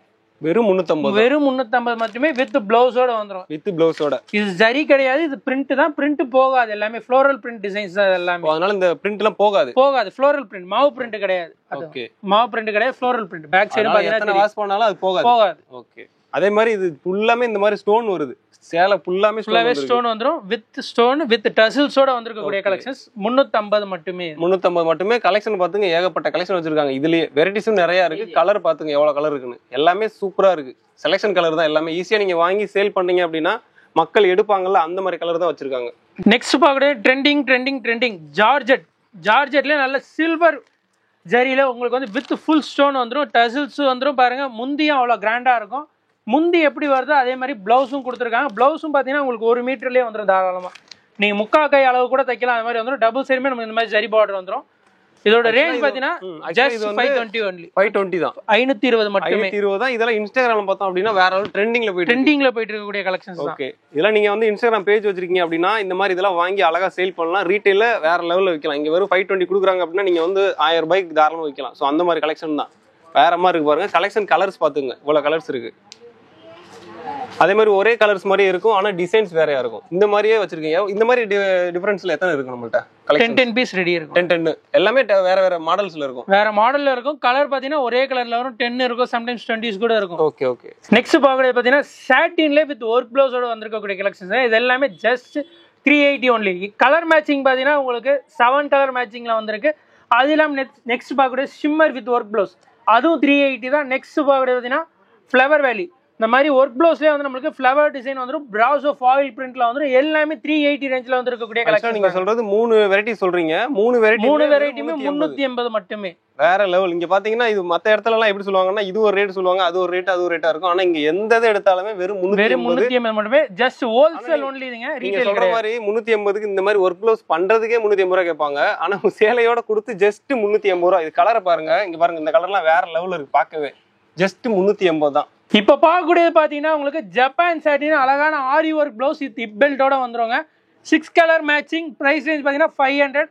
வெறும் 350 மட்டுமே வித் பிளவுஸோட வந்துடும். வித் பிளவுஸோட. இது ஜரி கிடையாது, இது பிரிண்ட் தான். பிரிண்ட் போகாது, எல்லாமே ஃப்ளோரல் பிரிண்ட் டிசைன்ஸ் தான் எல்லாமே. அதனால இந்த பிரிண்ட் எல்லாம் போகாது. ஃப்ளோரல் பிரிண்ட், மாவு பிரிண்ட் கிடையாது. ஓகே, மாவு பிரிண்ட் கிடையாது, ஃப்ளோரல் பிரிண்ட். பேக் சைடு பாத்தீங்கன்னா வாஷ் பண்ணாலும் அது போகாது. ஓகே, அதே மாதிரி இது ஃபுல்லாமே இந்த மாதிரி ஸ்டோன் வருது. சேலை ஃபுல்லாமே ஸ்டோன் வந்துரும். வித் ஸ்டோன் வித் டசில்ஸோட வந்திருக்கக்கூடிய கலெக்ஷன்ஸ் 350 மட்டுமே. 350 மட்டுமே. கலெக்ஷன் பாத்துங்க, ஏகப்பட்ட கலெக்ஷன் வச்சிருக்காங்க. இதுலயே வெரைட்டிஸும் நிறைய இருக்கு. கலர் பாத்துங்க எவ்வளவு கலர் இருக்குன்னு. எல்லாமே சூப்பரா இருக்கு. செலக்ஷன் கலர் தான் எல்லாமே. ஈஸியா நீங்க வாங்கி சேல் பண்ணீங்க அப்படின்னா மக்கள் எடுப்பாங்கல்ல, அந்த மாதிரி கலர் தான் வச்சிருக்காங்க. நெக்ஸ்ட் பார்க்கக்கூடிய ட்ரெண்டிங் ஜார்ஜெட்ல நல்ல சில்வர் ஜரியில உங்களுக்கு வந்து வித் ஃபுல் ஸ்டோன் வந்துடும். டசில்ஸ் வந்துடும். பாருங்க, முந்தியும் அவ்வளோ கிராண்டா இருக்கும். முந்தி எப்படி வருதோ அதே மாதிரி பிளவுஸும் கொடுத்துருக்காங்க. பிளவுஸும் பார்த்தீங்கன்னா உங்களுக்கு 1 மீட்டர்லேயே வந்துடும் தாராளமாக. நீங்கள் முக்கால் கை அளவு கூட தைக்கலாம். அது மாதிரி வந்துடும். டபுள் சைடுமே நமக்கு இந்த மாதிரி ஜரி பார்டர் வந்துடும். இதோட ரேஞ்ச் பார்த்தீங்கன்னா ஜஸ்ட் 520 ஒன்லி. 520 தான். 520 மட்டுமே. 520 தான். இதெல்லாம் இன்ஸ்டாகிராம்ல பார்த்தோம் அப்படின்னா வேற லெவல் ட்ரெண்டிங்ல போயிட்டு இருக்கக்கூடிய கலெக்ஷன்ஸ். ஓகே, இதெல்லாம் நீங்க வந்து இன்ஸ்டாகிராம் பேஜ் வச்சிருக்கீங்க அப்படின்னா இந்த மாதிரி இதெல்லாம் வாங்கி அழகா சேல் பண்ணலாம். ரீட்டைல வேற லெவல்ல விற்கலாம். இங்க வெறும் 520 கொடுக்குறாங்க அப்படின்னா நீங்க வந்து 1000 ரூபாய்க்கு தாராளமா விற்கலாம். ஸோ அந்த மாதிரி கலெக்ஷன் தான். வேற மாதிரி இருக்கு பாருங்க. கலெக்ஷன் கலர்ஸ் பாத்துங்க, இவ்வளவு கலர்ஸ் இருக்கு. அதே மாதிரி ஒரே கலர்ஸ் மாதிரி இருக்கும், ஆனா டிசைன்ஸ் வேறையா இருக்கும். இந்த மாதிரியே வச்சிருக்கீங்க. இந்த மாதிரி டிஃபரன்ஸ்ல எத்தனை இருக்கு நம்மள்ட்ட? 10 பீஸ் ரெடி இருக்கும். 10 எல்லாமே வேற வேற மாடல்ஸ்ல இருக்கும். வேற மாடல்ல இருக்கும். கலர் பாத்தீங்கன்னா ஒரே கலர்ல வரும். 10 இருக்கும், சம்டைம்ஸ் 20s கூட இருக்கும். Okay okay. நெக்ஸ்ட் பார்க்கறது பாத்தீங்கன்னா சாட்டின்ல வித் ஒர்க் பிளவுஸோட வந்திருக்கக்கூடிய கலெக்ஷன்ஸ். இது எல்லாமே ஜஸ்ட் 380 ஒன்லி. கலர் மேட்சிங் பாத்தீங்கன்னா உங்களுக்கு 7 கலர் மேட்சிங்ல வந்திருக்கு. அது இல்லாம நெக்ஸ்ட் பார்க்கறது ஷிம்மர் வித் ஒர்க் பிளவுஸ், அதுவும் 380 தான். நெக்ஸ்ட் பார்க்கறது பாத்தீங்கன்னா ஃப்ளவர் வேலி. இந்த மாதிரி ஒர்க் பிளவுஸ்லேயே வந்து நம்மளுக்கு ஃப்ளவர் டிசைன் வந்துடும். பிராசோ ஃபாயில் பிரிண்ட்ல வந்துடும். எல்லாமே 380 ரேஞ்சில் வந்து இருக்கக்கூடிய கலெக்ஷன். நீங்க சொல்றது 3 வெரைட்டி சொல்றீங்க. 3 வெரைட்டியுமே 380 மட்டுமே. வேற லெவல். இங்க பாத்தீங்கன்னா இது மத்த இடத்துல எல்லாம் எப்படி சொல்லுவாங்கன்னா இது ஒரு ரேட் சொல்லுவாங்க, அது ஒரு ரேட்டா இருக்கும். ஆனா இங்க எந்த இதை எடுத்தாலுமே வெறும் 380 மட்டுமே, ஜஸ்ட் ஹோல்சேல் ஒன்லிங்க. நீங்க சொல்ற மாதிரி 380க்கு இந்த மாதிரி ஒர்க் ப்ளவுஸ் பண்றதுக்கே 380 ரூபாய் கேட்பாங்க. ஆனா சேலையோட கொடுத்து ஜஸ்ட் 380 ரூபாய். இது கலரை பாருங்க, இங்க பாருங்க, இந்த கலர்லாம் வேற லெவல்ல இருக்கு பார்க்கவே. ஜஸ்ட் 380 தான். இப்ப பார்க்கக்கூடியது பாத்தீங்கன்னா உங்களுக்கு ஜப்பான் சாட்டின் அழகான ஆரி ஒர்க் பிளவுஸ் வித் ஹிப் பெல்ட்டோட வந்துருங்க. 6 கலர் மேட்சிங். பிரைஸ் ரேஞ்ச் பாத்தீங்கன்னா 500.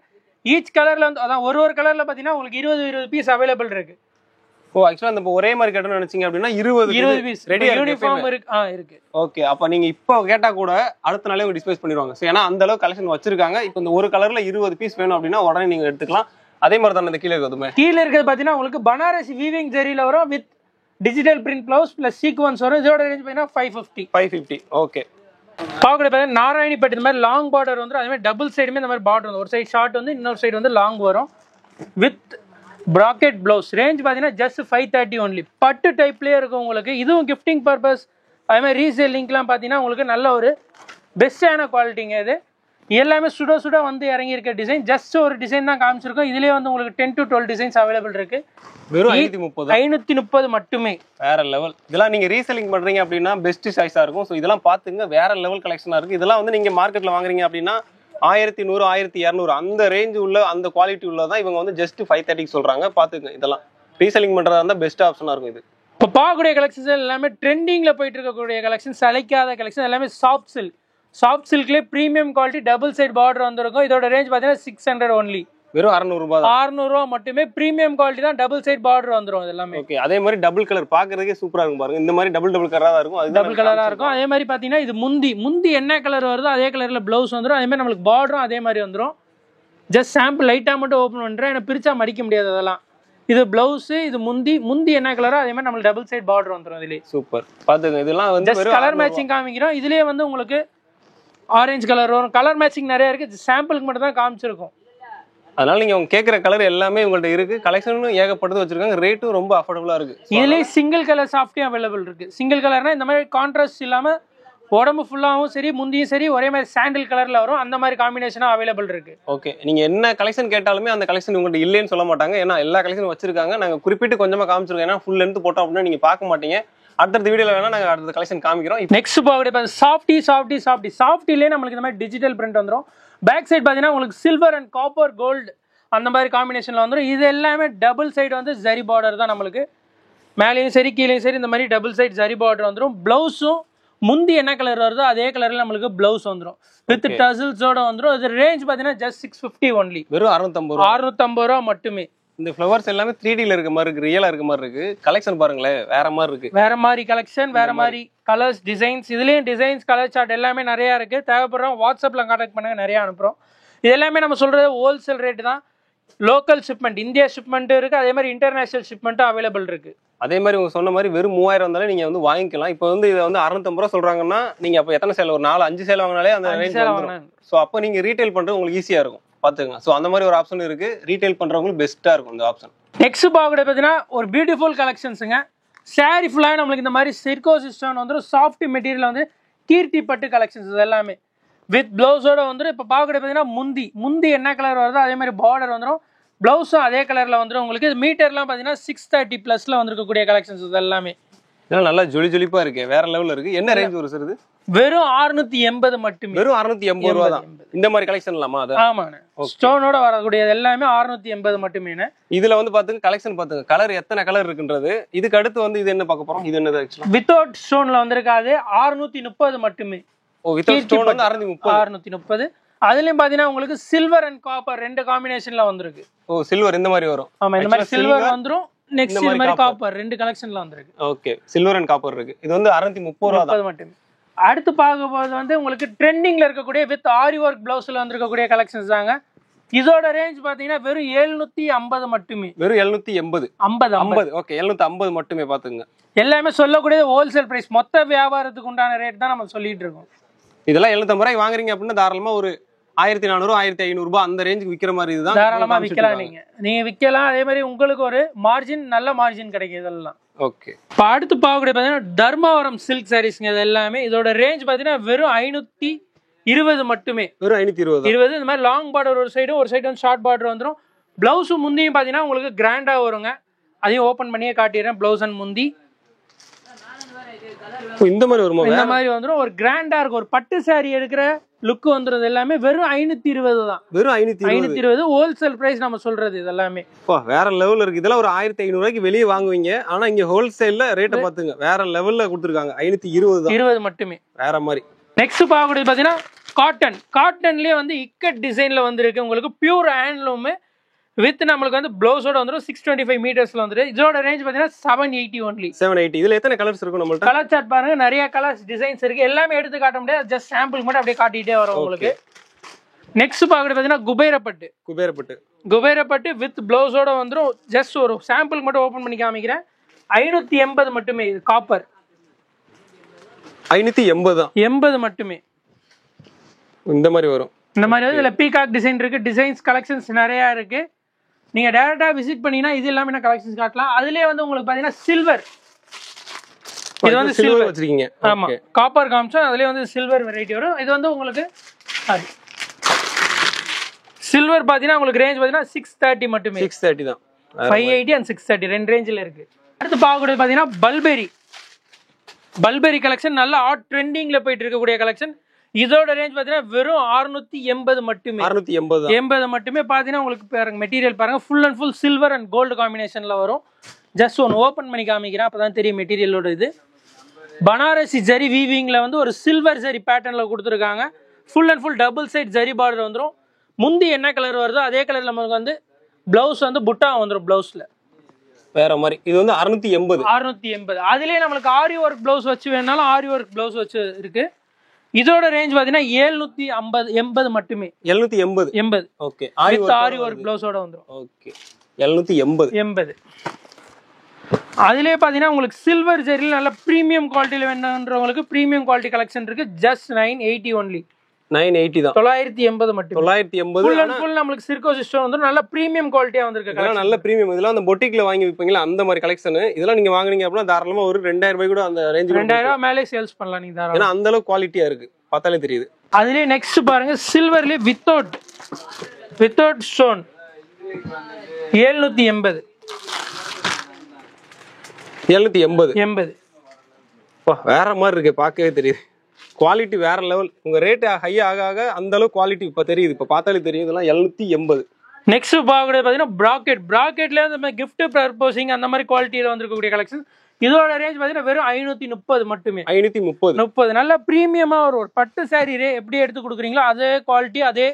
ஈச் கலர்ல வந்து அதான் ஒரு கலர்ல பாத்தீங்கன்னா உங்களுக்கு 20 பீஸ் அவைலபிள் இருக்கு. ஓ ஆக்சுவலா அந்த ஒரே மாதிரி கட்டணும் நினைச்சீங்க அப்படின்னா 20 பீஸ் ரெடியா யூனிஃபார்ம் இருக்கு. ஓகே, அப்ப நீங்க இப்போ கேட்டா கூட அடுத்த நாளே உங்க டிஸ்பேஸ் பண்ணிடுவாங்க. சோ ஏன்னா அந்த அளவுக்கு கலெக்ஷன் வச்சிருக்காங்க. இப்போ இந்த ஒரு கலர்ல 20 பீஸ் வேணும் அப்படின்னா உடனே நீங்க எடுத்துக்கலாம். அதே மாதிரி தான் இந்த கீழே இருக்கிறதுமே. கீழே இருக்கிறது பாத்தீங்கன்னா உங்களுக்கு பனாரசி வீவிங் ஜரியில வரும் with digital print blouse plus sequins வரும். இதோட ரேஞ்ச் பாத்தீங்கன்னா 550. ஓகே, பாக்கக்கூடிய பாத்தீங்கன்னா நாராயணிப்பட்டு இந்த மாதிரி லாங் பார்டர் வந்து அதே மாதிரி டபுள் சைடுமே இந்த மாதிரி பார்டர் வந்து ஒரு சைடு ஷார்ட் வந்து இன்னொரு சைடு வந்து லாங் வரும் வித் ப்ராக்கெட் பிளவுஸ். ரேஞ்ச் பாத்தீங்கன்னா ஜஸ்ட் 530 ஒன்லி. பட்டு டைப்லயே இருக்கும் உங்களுக்கு. இதுவும் கிஃப்டிங் பர்பஸ் அதே மாதிரி ரீசேல் லிங்க்லாம் பாத்தீங்கன்னா உங்களுக்கு நல்ல ஒரு பெஸ்டான குவாலிட்டிங்க. இது எல்லாமே சுட வந்து இறங்கி இருக்க டிசைன். ஜஸ்ட் ஒரு டிசைன் தான் காமிச்சிருக்கோம். இதுலயே வந்து உங்களுக்கு 10 to 12 டிசைன்ஸ் அவைலபிள் இருக்கு. வெறும் 530 மட்டுமே. வேற லெவல். இதெல்லாம் நீங்க ரீசெல்லிங் பண்றீங்க அப்படின்னா பெஸ்ட் சாய்ஸா இருக்கும். ஸோ இதெல்லாம் பாத்துங்க, வேற லெவல் கலெக்ஷனா இருக்கு. இதெல்லாம் வந்து நீங்க மார்க்கெட்ல வாங்குறீங்க அப்படின்னா 1100 1200 அந்த ரேஞ்ச் உள்ள அந்த குவாலிட்டி உள்ளதான் இவங்க வந்து ஜஸ்ட் 530 சொல்றாங்க. பாத்துங்க, இதெல்லாம் ரீசெல்லிங் பண்றதா இருந்தா பெஸ்ட் ஆப்ஷனா இருக்கும். இது இப்போ பார்க்கக்கூடிய கலெக்ஷன்ஸ் எல்லாமே ட்ரெண்டிங்ல போயிட்டு இருக்கக்கூடிய கலெக்ஷன், சளைக்காத கலெக்ஷன் எல்லாமே சாஃப்ட் சில்க். சாஃப்ட் சில்க்லேயே premium quality double side border வந்திருக்கும். இதோட ரேஞ்ச் பார்த்தீங்கன்னா 600 ஒன்லி. வெறும் 600 ரூபாய். 600 ரூபா மட்டுமே. ப்ரீமியம் குவாலிட்டி தான், டபுள் சைட் பார்டர் வந்துரும் எல்லாமே. ஓகே, அதே மாதிரி டபுள் கலர் பாக்குறதுக்கே சூப்பரா இருக்கும் பாருங்க. இந்த மாதிரி டபுள் கலரா தான் இருக்கும். அது டபுள் கலரா இருக்கும். அதே மாதிரி பாத்தீங்கன்னா இது முந்தி என்ன கலர் வருதோ அதே கலர்ல பிளவுஸ் வந்துரும். அதே மாதிரி நம்மளுக்கு பார்டரும் அதே மாதிரி வந்துரும். ஜஸ்ட் சாம்பிள் லைட்டா மட்டும் ஓபன் பண்றேன், ஏன்னா பிரிச்சா மடிக்க முடியாது அதெல்லாம். இது பிளவுஸ், இது முந்தி என்ன கலரோ அதே மாதிரி நம்மளுக்கு டபுள் சைட் பார்டர் வந்துரும். இதுலயே சூப்பர் பாத்துங்க. இதெல்லாம் வந்து கலர் மேட்சிங் காமிக்கிறோம். இதுலயே வந்து உங்களுக்கு ஆரஞ்சு கலர் வரும். கலர் மேட்சிங் நிறைய இருக்கு. சாம்பிளுக்கு மட்டும் தான் காமிச்சிருக்கோம். அதனால நீங்க உங்க கேக்குற கலர் எல்லாமே உங்கள்ட்ட இருக்கு. கலெக்ஷனும் ஏகப்பட்டது வச்சிருக்காங்க. ரேட்டும் ரொம்ப அஃபோர்டபுளா இருக்கு. இதுலயே சிங்கிள் கலர் சாஃப்டியும் அவைலபிள் இருக்கு. சிங்கிள் கலர்னா இந்த மாதிரி கான்ட்ராஸ்ட் இல்லாம உடம்பு ஃபுல்லாவும் சரி முந்தியும் சரி ஒரே மாதிரி சாண்டில் கலர்ல வரும். அந்த மாதிரி காம்பினேஷனும் அவைலபிள் இருக்கு. ஓகே, நீங்க என்ன கலெக்ஷன் கேட்டாலுமே அந்த கலெக்ஷன் உங்கள்ட்ட இல்லைன்னு சொல்ல மாட்டாங்க. ஏன்னா எல்லா கலெக்ஷனும் வச்சிருக்காங்க. நாங்க குறிப்பிட்டு கொஞ்சமா காமிச்சிருக்கோம். ஏன்னா ஃபுல் லென்த் போட்டோம் அப்படின்னா நீங்க பார்க்க மாட்டீங்க. அடுத்த வீடியோல வேணா நாங்க அடுத்த கலெக்ஷன் காமிக்கிறோம். நெக்ஸ்ட் பாக்கக்கூடிய சாஃப்டிலே நம்மளுக்கு இந்த மாதிரி டிஜிட்டல் பிரிண்ட் வந்துரும். பேக் சைடு பாத்தீங்கன்னா உங்களுக்கு சில்வர் அண்ட் காப்பர் கோல்டு அந்த மாதிரி காம்பினேஷன்ல வந்துரும். இது எல்லாமே டபுள் சைடு வந்து ஜரி பார்டர் தான். நம்மளுக்கு மேலேயும் சரி கீழேயும் சரி இந்த மாதிரி டபுள் சைடு ஜரி பார்டர் வந்துரும். பிளவுஸும் முந்தி என்ன கலர் வருதோ அதே கலர்ல நம்மளுக்கு பிளவுஸ் வந்துரும் வித் டசல்ஸோட வந்துரும். இது ரேஞ்ச் பாத்தீங்கன்னா ஜஸ்ட் 650 ஒன்லி. வெறும் 650 ரூபா மட்டுமே. இந்த ஃப்ளவர்ஸ் எல்லாமே 3Dல இருக்க மாதிரி இருக்கு, ரியலா இருக்க மாதிரி இருக்கு. கலெக்ஷன் பாருங்களேன், வேற மாதிரி இருக்கு. வேற மாதிரி கலெக்ஷன், வேற மாதிரி கலர்ஸ், டிசைன்ஸ். இதுலயும் டிசைன்ஸ், கலர் சார்ட் எல்லாமே நிறைய இருக்கு. தேவைப்படுறோம் வாட்ஸ்அப்ல கான்டாக்ட் பண்ணுங்க, நிறைய அனுப்புறோம். இது எல்லாமே நம்ம சொல்றது ஹோல்சேல் ரேட் தான். லோக்கல் ஷிப்மெண்ட், இந்தியா ஷிப்மெண்ட் இருக்கு. அதே மாதிரி இன்டர்நேஷனல் ஷிப்மெண்ட்டும் அவைலபிள் இருக்கு. அதே மாதிரி உங்க சொன்ன மாதிரி வெறும் 3000 வந்தாலே நீங்க வந்து வாங்கிக்கலாம். இப்போ வந்து இதை வந்து 650 ரூபா சொல்றாங்கன்னா நீங்க அப்ப எத்தனை சேல், ஒரு 4-5 சேல் வாங்கினாலே அந்த ரேஞ்ச் வந்துரும். சோ அப்ப நீங்க ரீட்டைல் பண்றது உங்களுக்கு ஈஸியா இருக்கும். பாத்துங்க. சோ அந்த மாதிரி ஒரு ஆப்ஷன் இருக்கு. ரீட்டைல் பண்றவங்களுக்கு பெஸ்டா இருக்கும் இந்த ஆப்ஷன். நெக்ஸ்ட் பாக்கக்கூடிய பாத்தீங்கன்னா ஒரு பியூட்டிஃபுல் கலெக்ஷன்ஸ்ங்க. சாரி ஃபுல்லா நம்மளுக்கு இந்த மாதிரி சிர்கோ சிஸ்டம் வந்துரும். சாஃப்ட் மெட்டீரியல் வந்து கீர்த்தி பட்டு கலெக்ஷன்ஸ் எல்லாமே வித் பிளவுஸோட வந்துரும். இப்போ பாக்கக்கூடிய பாத்தீங்கன்னா முந்தி என்ன கலர் வருதோ அதே மாதிரி பார்டர் வந்துரும். பிளவுஸும் அதே கலர்ல வந்துரும். உங்களுக்கு மீட்டர்லாம் பாத்தீங்கன்னா 630 பிளஸ்ல வந்திருக்கக்கூடிய கலெக்ஷன்ஸ் எல்லாமே. இதெல்லாம் நல்லா ஜொலிப்பா இருக்கு, வேற லெவல்ல இருக்கு. என்ன ரேஞ்ச் வரும் சார் இது? வெறும் 680 மட்டுமே. வெறும் 680 ரூபா தான். இந்த மாதிரி கலெக்ஷன் இல்லாமா? அது ஆமாண்ணே, ஸ்டோனோட வரக்கூடியது எல்லாமே 680 மட்டுமே. இதுல வந்து பாத்துங்க கலெக்ஷன் பாத்துங்க, கலர் எத்தனை கலர் இருக்குன்றது. இதுக்கு அடுத்து வந்து இது என்ன பார்க்க போறோம்? இது என்னது ஆக்சுவலா வித்தவுட் ஸ்டோன்ல வந்திருக்காது. 630 மட்டுமே. ஓ, வித்தவுட் ஸ்டோன் வந்து 630. அதுலயும் பாத்தீங்கன்னா உங்களுக்கு சில்வர் அண்ட் காப்பர் ரெண்டு காம்பினேஷன்ல வந்திருக்கு. ஓ, சில்வர் இந்த மாதிரி வரும். ஆமா, இந்த மாதிரி சில்வர் வந்துரும். நெக்ஸ்ட் இந்த மாதிரி காப்பர் ரெண்டு கலெக்ஷன்ல வந்திருக்கு. ஓகே, சில்வர் அண்ட் காப்பர் இருக்கு. இது வந்து 630 ரூபாய் தான் மட்டுமே. அடுத்து பார்க்கும்போது வந்து உங்களுக்கு ட்ரெண்டிங்ல இருக்கக்கூடிய வித் ஆரி ஒர்க் பிளவுஸ்ல வந்திருக்கக்கூடிய கலெக்ஷன்ஸ் தாங்க. இதோட ரேஞ்ச் பாத்தீங்கன்னா வெறும் 750 மட்டுமே. வெறும் 780. 50. ஓகே, 750 மட்டுமே. பாத்துங்க, எல்லாமே சொல்லக்கூடியது ஹோல்சேல் பிரைஸ். மொத்த வியாபாரத்துக்கு உண்டான ரேட் தான் நம்ம சொல்லிட்டு இருக்கோம். இதெல்லாம் 750 ரூபாய் வாங்குறீங்க அப்படின்னா தாராளமா ஒரு 1400 1500 ரூபாய் அந்த ரேஞ்சுக்கு விக்கிற மாதிரி இதுதான். தாராளமா விக்கலாம். நீங்க விக்கலாம். அதே மாதிரி உங்களுக்கு ஒரு மார்ஜின், நல்ல மார்ஜின் கிடைக்கும் இதெல்லாம். ஓகே, இப்போ அடுத்து பார்க்கக்கூடிய பாத்தீங்கன்னா தர்மாவரம் சில்க் சாரீஸ்ங்க. இது எல்லாமே இதோட ரேஞ்ச் பாத்தீங்கன்னா வெறும் 520 மட்டுமே. வெறும் 520. இந்த மாதிரி லாங் பார்டர் ஒரு சைடு வந்து ஷார்ட் பார்டர் வந்துரும். பிளவுஸ் முந்தியும் பார்த்தீங்கன்னா உங்களுக்கு கிராண்டா வருங்க. அதையும் ஓப்பன் பண்ணியே காட்டிடுறேன். பிளவுஸ் அண்ட் முந்தி இந்த மாதிரி வருமா? இந்த மாதிரி வந்துடும். ஒரு கிராண்டா இருக்கும். ஒரு பட்டு சாரி எடுக்கிற லுக் வந்துடும். எல்லாமே வெறும் 520 தான். வெறும் 520 ஹோல்சேல் பிரைஸ் நம்ம சொல்றது இது எல்லாமே. வேற லெவல்ல இருக்கு. இதெல்லாம் ஒரு 1500 ரூபாய்க்கு வெளியே வாங்குவீங்க. ஆனா இங்க ஹோல்சேல்ல ரேட்டை பாத்துங்க வேற லெவல்ல கொடுத்துருக்காங்க. 520 தான். 20 மட்டுமே. வேற மாதிரி. நெக்ஸ்ட் பார்க்கக்கூடியது பாத்தீங்கன்னா காட்டன். காட்டன்லயே வந்து இக்கட் டிசைன்ல வந்துருக்கு. உங்களுக்கு பியூர் ஹேண்ட்லூம் வித் நம்மளுக்கு வந்து ப்ளவுஸோட வந்துடும். 625 மீட்டர்ஸ்ல வந்துடும். இதோட ரேஞ்ச் பாத்தீங்கன்னா 780 ஒன்லி. 780. இதுல எத்தனை கலர்ஸ் இருக்கும் நம்மள்ட்ட? கலர் சார்ட் பாருங்க. நிறைய கலர்ஸ் டிசைன்ஸ் இருக்கு. எல்லாமே எடுத்து காட்ட முடியாது. ஜஸ்ட் சாம்பிள் மட்டும் அப்படியே காட்டிட்டே வரும் உங்களுக்கு. நெக்ஸ்ட் பார்க்கறது பாத்தீங்கன்னா குபேரப்பட்டு. குபேரப்பட்டு வித் ப்ளவுஸோட வந்துடும். ஜஸ்ட் ஒரு சாம்பிள் மட்டும் ஓபன் பண்ணி காமிக்கிறேன். 580 மட்டுமே. இது காப்பர். 580 தான். 80 மட்டுமே. இந்த மாதிரி வரும். இந்த மாதிரி வந்து இதுல பீகாக் டிசைன் இருக்கு. டிசைன்ஸ் கலெக்ஷன்ஸ் நிறைய இருக்கு. நீங்க டைரக்டா விசிட் பண்ணீங்கன்னா இது எல்லாமே நான் கலெக்ஷன்ஸ் காட்டலாம். அதுலயே வந்து உங்களுக்கு பாத்தீங்கன்னா சில்வர். இது வந்து சில்வர் வச்சிருக்கீங்க. ஆமா, காப்பர் காமிச்சோம். அதுலயே வந்து சில்வர் வெரைட்டி வரும். இது வந்து உங்களுக்கு சில்வர் பாத்தீங்கன்னா உங்களுக்கு ரேஞ்ச் பாத்தீங்கன்னா 630 மட்டுமே. 630 தான். 580 and 630 ரெண்டு ரேஞ்சில இருக்கு. அடுத்து பார்க்கக்கூடியது பாத்தீங்கன்னா பல்பெரி. பல்பெரி கலெக்ஷன் நல்ல ஹாட் ட்ரெண்டிங்ல போயிட்டு இருக்கக்கூடிய கலெக்ஷன். இதோட ரேஞ்ச் பாத்தீங்கன்னா வெறும் 680 மட்டுமே. 680 மட்டுமே. பாத்தீங்கன்னா உங்களுக்கு பாருங்க மெட்டீரியல் பாருங்க. Full and full silver and gold காம்பினேஷன்ல வரும். ஜஸ்ட் ஒன்று ஓப்பன் பண்ணி காமிக்கிறேன். அப்பதான் தெரியும் மெட்டீரியலோட இது. பனாரசி ஜரி வீவிங்ல வந்து ஒரு சில்வர் ஜரி பேட்டர்ன்ல கொடுத்துருக்காங்க. Full and full double side zari border வந்துடும். முந்தி என்ன கலர் வருதோ அதே கலர்ல நமக்கு வந்து பிளவுஸ் வந்து புட்டா வந்துடும். பிளவுஸ்ல வேற மாதிரி. இது வந்து 680. அதுலயே நம்மளுக்கு ஆரி ஒர்க் பிளவுஸ் வச்சு வேணாலும் ஆரி ஒர்க் பிளவுஸ் வச்சு இருக்கு. இதோட ரேஞ்ச் பாத்தீங்கன்னா 780 மட்டுமே. 780. ஓகே. ஆரி ஒர்க் பிளவுஸோட வந்துரும். ஓகே. 780. அதுலயே பாத்தீங்கன்னா உங்களுக்கு சில்வர் ஜெரில நல்ல பிரீமியம் குவாலிட்டில வேணும்ன்றவங்களுக்கு பிரீமியம் குவாலிட்டி கலெக்ஷன் இருக்கு. Just 980 only. 980 தான். 980 மட்டும். 980. ஃபுல் அண்ட் ஃபுல் நமக்கு சிர்கோ சிஸ்டம் வந்து நல்ல பிரீமியம் குவாலிட்டியா வந்திருக்கு. இதெல்லாம் நல்ல பிரீமியம். இதெல்லாம் அந்த பொட்டிக்ல வாங்கி விப்பீங்களா அந்த மாதிரி கலெக்ஷன். இதெல்லாம் நீங்க வாங்குனீங்க அப்படினா தாராளமா ஒரு 2000 ரூபாய் கூட அந்த ரேஞ்ச் 2000 ரூபாய் மேலே சேல்ஸ் பண்ணலாம் நீங்க தாராளமா. ஏன்னா அந்த அளவுக்கு குவாலிட்டியா இருக்கு. பார்த்தாலே தெரியுது. அதுலயே நெக்ஸ்ட் பாருங்க சில்வர்லயே வித்தவுட் ஸ்டோன் 780. 780. வேற மாதிரி இருக்கு. பார்க்கவே தெரியுது. குவாலிட்டி வேற லெவல். உங்க ரேட் ஹை ஆக ஆக அந்த அளவுக்கு குவாலிட்டி இப்ப தெரியுது. இப்ப பார்த்தாலே தெரியும். இதெல்லாம் 780. நெக்ஸ்ட் பார்க்கறது பாத்தீங்கன்னா பிராக்கெட். பிராக்கெட்ல இந்த மாதிரி கிஃப்ட் பர்போசிங் அந்த மாதிரி குவாலிட்டியில வந்திருக்கக்கூடிய கலெக்ஷன். இதோட ரேஞ்ச் பாத்தீங்கன்னா வெறும் 530 மட்டுமே. 530. நல்ல பிரீமியமா ஒரு பட்டு சாரி எப்படி எடுத்து கொடுக்குறீங்களோ அதே குவாலிட்டி அதே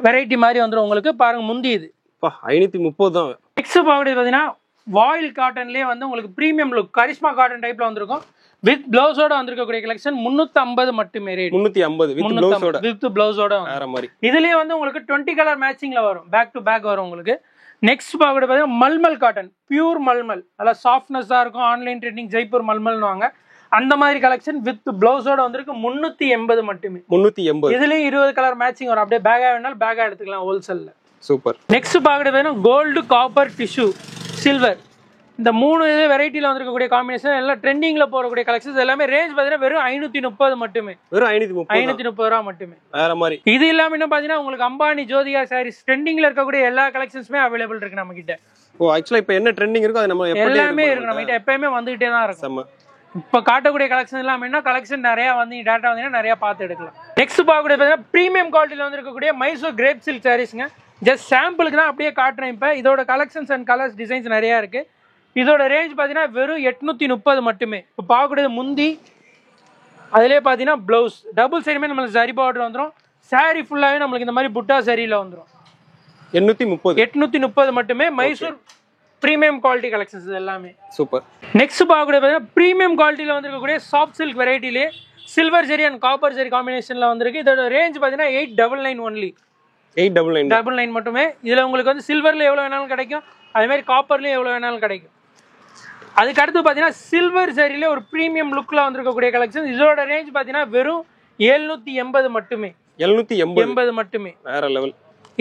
வெரைட்டி மாதிரி வந்துடும் உங்களுக்கு. பாருங்க முந்தி இது 530 தான். நெக்ஸ்ட் பார்க்கறது பாத்தீங்கன்னா வாயில் காட்டன்லயே வந்து உங்களுக்கு பிரீமியம் லுக் கரிஷ்மா காட்டன் டைப்ல வந்திருக்கும். வித் பிளவுஸோட வந்திருக்கக்கூடிய கலெக்ஷன் 350 மட்டுமே ரேட். 350 வித் பிளவுஸோட. வித் பிளவுஸோட வேற மாதிரி. இதுலயே வந்து உங்களுக்கு 20 கலர் மேட்சிங்ல வரும். பேக் டு பேக் வரும் உங்களுக்கு. நெக்ஸ்ட் பார்க்கறது பாத்தீங்கன்னா மல்மல் காட்டன். பியூர் மல்மல். நல்லா சாஃப்ட்னஸா இருக்கும். ஆன்லைன் ட்ரெண்டிங் ஜெய்ப்பூர் மல்மல்னு வாங்க. அந்த மாதிரி கலெக்ஷன் வித் பிளவுஸோட வந்திருக்கு. 380 மட்டுமே. 380. இதுலயும் 20 கலர் மேட்சிங் வரும். அப்படியே பேக்கா வேணாலும் பேக்கா எடுத்துக்கலாம் ஹோல்சேல்ல. சூப்பர். நெக்ஸ்ட் பார்க்கறது பாத்தீங்கன்னா கோல்டு, காப்பர், டிஷ்யூ, சில்வர். இந்த மூணு வெரைட்டில வந்திருக்கக்கூடிய காம்பினேஷன் எல்லாம் ட்ரெண்டிங்ல போறக்கூடிய கலெக்ஷன்ஸ் எல்லாமே ரேஞ்ச் பாத்தீங்கன்னா வெறும் 530 மட்டுமே. வெறும் 530 ரூபா மட்டுமே. வேற மாதிரி. இது இல்லாம என்ன பாத்தீங்கன்னா உங்களுக்கு அம்பானி, ஜோதிகா சாரீஸ் ட்ரெண்டிங்ல இருக்கக்கூடிய எல்லா கலெக்ஷன்ஸுமே அவைலபிள் இருக்கு நம்ம கிட்ட. ஆக்சுவலா இப்ப என்ன ட்ரெண்டிங் இருக்கோ அது நம்ம எல்லாமே இருக்கு நம்ம கிட்ட. எப்பயுமே வந்துகிட்டே தான் இருக்கும். இப்ப காட்டக்கூடிய கலெக்ஷன் எல்லாமே கலெக்ஷன் நிறைய வந்து டேட்டா வந்தீங்கன்னா நிறைய பார்த்து எடுக்கலாம். நெக்ஸ்ட் பார்க்கக்கூடிய பாத்தீங்கன்னா பிரீமியம் குவாலிட்டில வந்து இருக்கக்கூடிய மைசூர் கிரேப் சில்க் சாரீஸ்ங்க. ஜஸ்ட் சாம்பிளுக்கு தான் அப்படியே காட்டுறேன். இப்ப இதோட கலெக்ஷன்ஸ் அண்ட் கலர்ஸ் டிசைன்ஸ் நிறைய இருக்கு. இதோட ரேஞ்ச் பாத்தீங்கன்னா வெறும் 830 மட்டுமே. இப்போ பார்க்கக்கூடியது முந்தி. அதுலயே பாத்தீங்கன்னா பிளவுஸ் டபுள் சைடுமே நம்மளுக்கு ஜரி பார்டர் வந்துடும். சாரி ஃபுல்லாவே நம்மளுக்கு இந்த மாதிரி புட்டா சரியில வந்துடும். 830 மட்டுமே. மைசூர் பிரீமியம் குவாலிட்டி கலெக்ஷன்ஸ் எல்லாமே. சூப்பர். நெக்ஸ்ட் பார்க்கக்கூடிய பிரீமியம் குவாலிட்டியில வந்திருக்கக்கூடிய சாஃப்ட் சில்க் வெரைட்டிலே silver zari and copper zari காம்பினேஷன்ல வந்திருக்கு. இதோட ரேஞ்ச் பாத்தீங்கன்னா 899 ஒன்லி. 899 மட்டுமே. இதுல உங்களுக்கு வந்து சில்வர்ல எவ்வளவு வேணாலும் கிடைக்கும். அதே மாதிரி காப்பர்லயும் எவ்வளவு வேணாலும் கிடைக்கும். அதுக்கு அடுத்து பாத்தீங்கன்னா சில்வர் ஜரியில ஒரு பிரீமியம் லுக்ல வந்திருக்கக்கூடிய கலெக்ஷன். இதோட ரேஞ்ச் பாத்தீங்கன்னா வெறும் 780 மட்டுமே. 780 மட்டுமே. வேற லெவல்.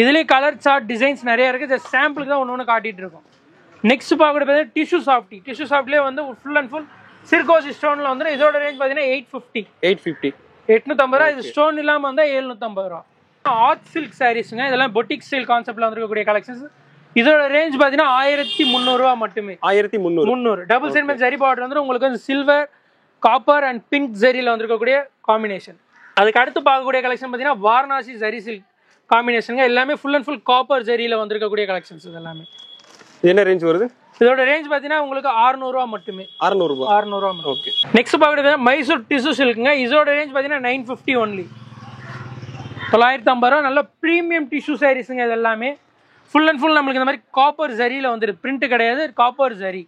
இதுலயே கலர் சார்ட் டிசைன்ஸ் நிறைய இருக்கு. ஜஸ்ட் சாம்பிளுக்கு தான் ஒன்னு காட்டிட்டு இருக்கோம். நெக்ஸ்ட் பார்க்கறது டிஷ்யூ சாஃப்டி. டிஷ்யூ சாஃப்ட்லயே வந்து ஃபுல் அண்ட் ஃபுல் சிர்கோசி ஸ்டோன்ல வந்து இதோட ரேஞ்ச் பாத்தீங்கன்னா 850. 850 ரூபா. இது ஸ்டோன் இல்லாம வந்தா 750 ரூபா. ஆர்ட் சில்க் சாரீஸ்ங்க, இதெல்லாம் பொட்டிக் ஸ்டைல் கான்செப்ட்ல வந்திருக்கக்கூடிய கலெக்ஷன்ஸ். இதோட ரேஞ்ச் பார்த்தீங்கன்னா 1300 ரூபா மட்டுமே. 1300 டபுள் சென்மெண்ட் ஜரி பார்டர் வந்து உங்களுக்கு வந்து சில்வர், காப்பர் அண்ட் பிங்க் ஜரியில் வந்திருக்கக்கூடிய காம்பினேஷன். அதுக்கு அடுத்து பார்க்கக்கூடிய கலெக்ஷன் பார்த்தீங்கன்னா வாரணாசி ஜரி சில்க் காம்பினேஷனுங்க. எல்லாமே ஃபுல் அண்ட் ஃபுல் காப்பர் ஜரியில் வந்திருக்கக்கூடிய கலெக்ஷன்ஸ். இது எல்லாமே என்ன ரேஞ்ச் வருது? இதோட ரேஞ்ச் பார்த்தீங்கன்னா உங்களுக்கு 600 ரூபா மட்டுமே. 600 ரூபா. 600 ரூபா. ஓகே. நெக்ஸ்ட் பார்க்கறது மைசூர் டிஷ்யூ சில்க்குங்க. இதோட ரேஞ்ச் பார்த்தீங்கன்னா 950 ஒன்லி. 950 ரூபா. நல்ல ப்ரீமியம் டிஷ்யூ சாரீஸுங்க. இது எல்லாமே ஃபுல் அண்ட் ஃபுல் நம்மளுக்கு இந்த மாதிரி காப்பர் ஜரியில் வந்துருக்கு. பிரிண்ட் கிடையாது, காப்பர் ஜரி.